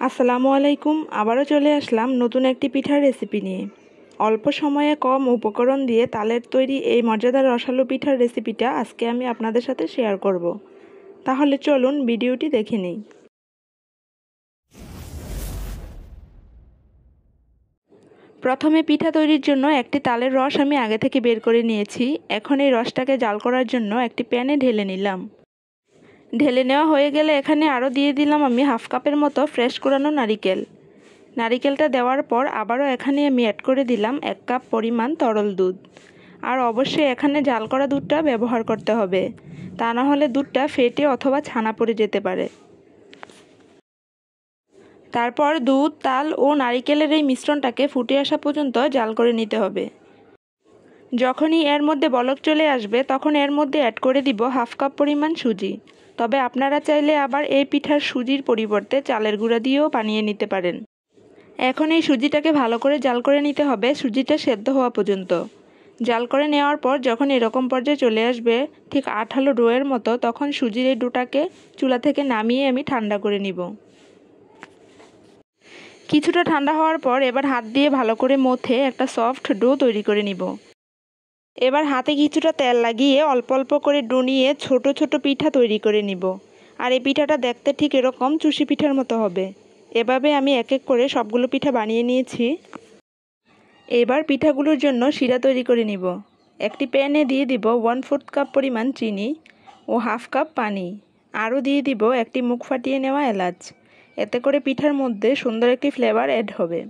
আসসালামু আলাইকুম। আবারও চলে আসলাম নতুন একটি পিঠার রেসিপি নিয়ে। অল্প সময়ে কম উপকরণ দিয়ে তালের তৈরি এই মজাদার রসালো পিঠার রেসিপিটা আজকে আমি আপনাদের সাথে শেয়ার করব। তাহলে চলুন ভিডিওটি দেখে নিই। প্রথমে পিঠা তৈরির জন্য একটি তালের রস আমি আগে থেকে বের করে নিয়েছি। এখন এই রসটাকে জাল করার জন্য একটি প্যানে ঢেলে নিলাম। ঢেলে নেওয়া হয়ে গেলে এখানে আরও দিয়ে দিলাম আমি হাফ কাপের মতো ফ্রেশ কোরানো নারিকেল। নারিকেলটা দেওয়ার পর আবারও এখানে আমি অ্যাড করে দিলাম 1 কাপ পরিমাণ তরল দুধ। আর অবশ্যই এখানে জাল করা দুধটা ব্যবহার করতে হবে, তা না হলে দুধটা ফেটে অথবা ছানা পড়ে যেতে পারে। তারপর দুধ, তাল ও নারিকেলের এই মিশ্রণটাকে ফুটে আসা পর্যন্ত জাল করে নিতে হবে। যখনই এর মধ্যে বলক চলে আসবে তখন এর মধ্যে অ্যাড করে দিব হাফ কাপ পরিমাণ সুজি। তবে আপনারা চাইলে আবার এই পিঠার সুজির পরিবর্তে চালের গুঁড়া দিয়েও বানিয়ে নিতে পারেন। এখন এই সুজিটাকে ভালো করে জাল করে নিতে হবে, সুজিটা সেদ্ধ হওয়া পর্যন্ত। জাল করে নেওয়ার পর যখন এরকম পর্যায়ে চলে আসবে ঠিক আঠালো ডোয়ের মতো, তখন সুজির এই ডোটাকে চুলা থেকে নামিয়ে আমি ঠান্ডা করে নিব। কিছুটা ঠান্ডা হওয়ার পর এবার হাত দিয়ে ভালো করে মথে একটা সফট ডো তৈরি করে নিব। এবার হাতে কিছুটা তেল লাগিয়ে অল্প অল্প করে ডো নিয়ে ছোট ছোট পিঠা তৈরি করে নিব। আর এই পিঠাটা দেখতে ঠিক এরকম চুষি পিঠার মতো হবে। এভাবে আমি এক এক করে সবগুলো পিঠা বানিয়ে নিয়েছি। এবার পিঠাগুলোর জন্য শিরা তৈরি করে নিব। একটি প্যানে দিয়ে দিব 1/4 কাপ পরিমাণ চিনি ও হাফ কাপ পানি। আরও দিয়ে দিব একটি মুখ ফাটিয়ে নেওয়া এলাচ। এতে করে পিঠার মধ্যে সুন্দর একটি ফ্লেভার অ্যাড হবে।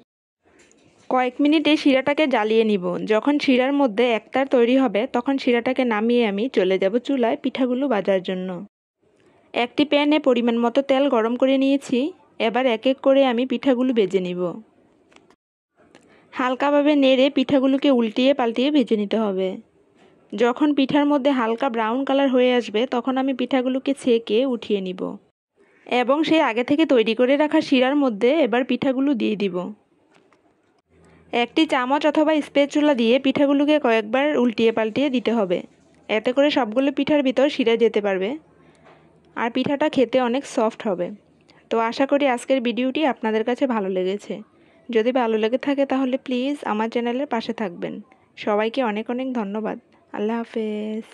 কয়েক মিনিট এই শিরাটাকে জ্বালিয়ে নিব। যখন শিরার মধ্যে একতার তৈরি হবে তখন শিরাটাকে নামিয়ে আমি চলে যাব চুলায় পিঠাগুলো ভাজার জন্য। একটি প্যানে পরিমাণ মতো তেল গরম করে নিয়েছি। এবার এক এক করে আমি পিঠাগুলো ভেজে নিব। হালকাভাবে নেড়ে পিঠাগুলোকে উল্টিয়ে পাল্টিয়ে ভেজে নিতে হবে। যখন পিঠার মধ্যে হালকা ব্রাউন কালার হয়ে আসবে তখন আমি পিঠাগুলোকে ছেঁকে উঠিয়ে নিব এবং সেই আগে থেকে তৈরি করে রাখা শিরার মধ্যে এবার পিঠাগুলো দিয়ে দিব। একটি চামচ অথবা স্প্যাচুলা দিয়ে পিঠাগুলোকে কয়েকবার উল্টিয়ে পাল্টিয়ে দিতে হবে। এতে করে সবগুলো পিঠার ভিতর শিরা যেতে পারবে আর পিঠাটা খেতে অনেক সফট হবে। তো আশা করি আজকের ভিডিওটি আপনাদের কাছে ভালো লেগেছে। যদি ভালো লেগে থাকে তাহলে প্লিজ আমার চ্যানেলের পাশে থাকবেন। সবাইকে অনেক অনেক ধন্যবাদ। আল্লাহ হাফেজ।